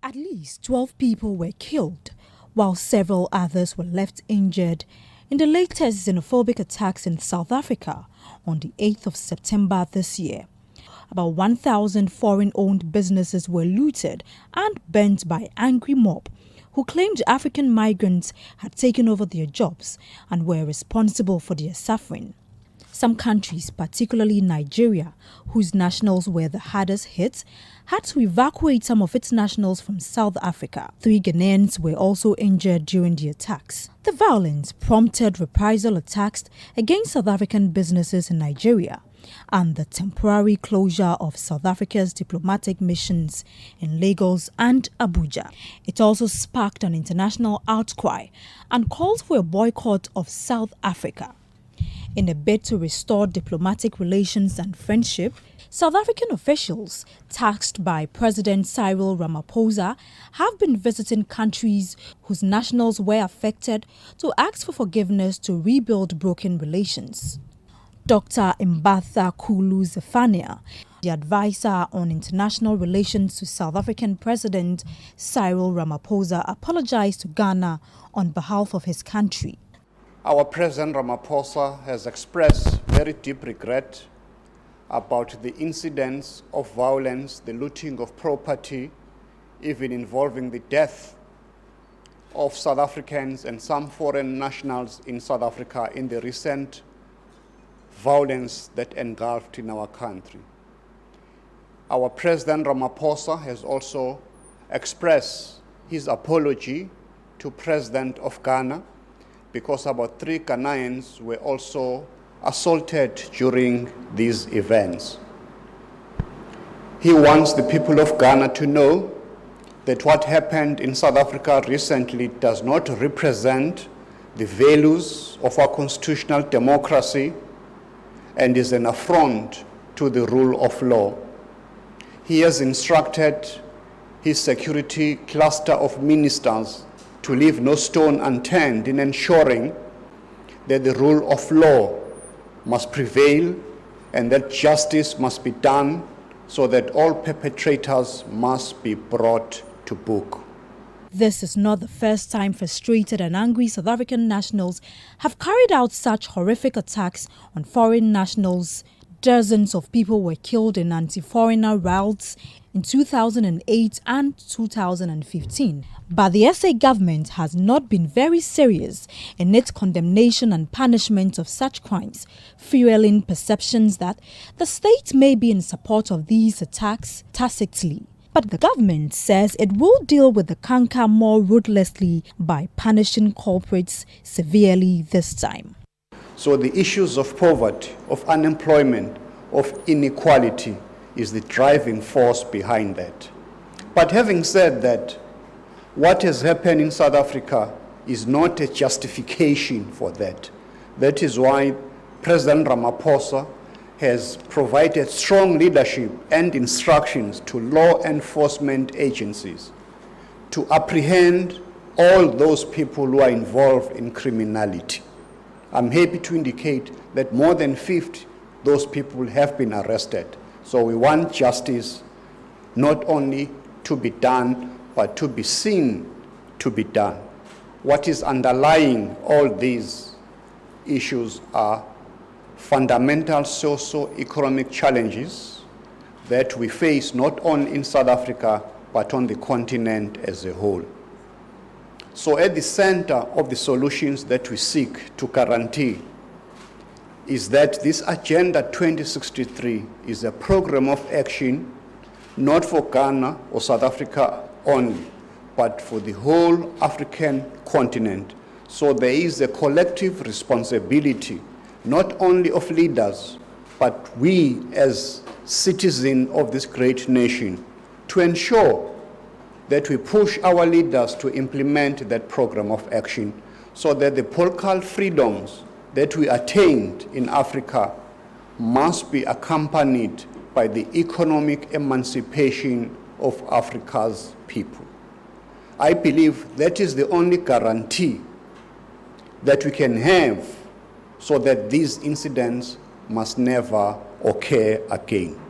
At least 12 people were killed, while several others were left injured in the latest xenophobic attacks in South Africa on the 8th of September this year. About 1,000 foreign-owned businesses were looted and burnt by angry mob who claimed African migrants had taken over their jobs and were responsible for their suffering. Some countries, particularly Nigeria, whose nationals were the hardest hit, had to evacuate some of its nationals from South Africa. 3 Ghanaians were also injured during the attacks. The violence prompted reprisal attacks against South African businesses in Nigeria and the temporary closure of South Africa's diplomatic missions in Lagos and Abuja. It also sparked an international outcry and called for a boycott of South Africa. In a bid to restore diplomatic relations and friendship, South African officials, tasked by President Cyril Ramaphosa, have been visiting countries whose nationals were affected to ask for forgiveness to rebuild broken relations. Dr. Mbatha Kulu Zephania, the advisor on international relations to South African President Cyril Ramaphosa, apologized to Ghana on behalf of his country. Our President Ramaphosa has expressed very deep regret about the incidents of violence, the looting of property, even involving the death of South Africans and some foreign nationals in South Africa in the recent violence that engulfed in our country. Our President Ramaphosa has also expressed his apology to President of Ghana because about 3 Ghanaians were also assaulted during these events. He wants the people of Ghana to know that what happened in South Africa recently does not represent the values of our constitutional democracy and is an affront to the rule of law. He has instructed his security cluster of ministers to leave no stone unturned in ensuring that the rule of law must prevail and that justice must be done so that all perpetrators must be brought to book. This is not the first time frustrated and angry South African nationals have carried out such horrific attacks on foreign nationals. Dozens of people were killed in anti-foreigner riots in 2008 and 2015. But the SA government has not been very serious in its condemnation and punishment of such crimes, fueling perceptions that the state may be in support of these attacks tacitly. But the government says it will deal with the canker more ruthlessly by punishing culprits severely this time. So the issues of poverty, of unemployment, of inequality is the driving force behind that. But having said that, what has happened in South Africa is not a justification for that. That is why President Ramaphosa has provided strong leadership and instructions to law enforcement agencies to apprehend all those people who are involved in criminality. I'm happy to indicate that more than 50 those people have been arrested. So we want justice not only to be done, but to be seen to be done. What is underlying all these issues are fundamental socio-economic challenges that we face not only in South Africa, but on the continent as a whole. So at the center of the solutions that we seek to guarantee is that this Agenda 2063 is a program of action not for Ghana or South Africa only, but for the whole African continent. So there is a collective responsibility, not only of leaders, but we as citizens of this great nation, to ensure that we push our leaders to implement that program of action so that the political freedoms that we attained in Africa must be accompanied by the economic emancipation of Africa's people. I believe that is the only guarantee that we can have so that these incidents must never occur again.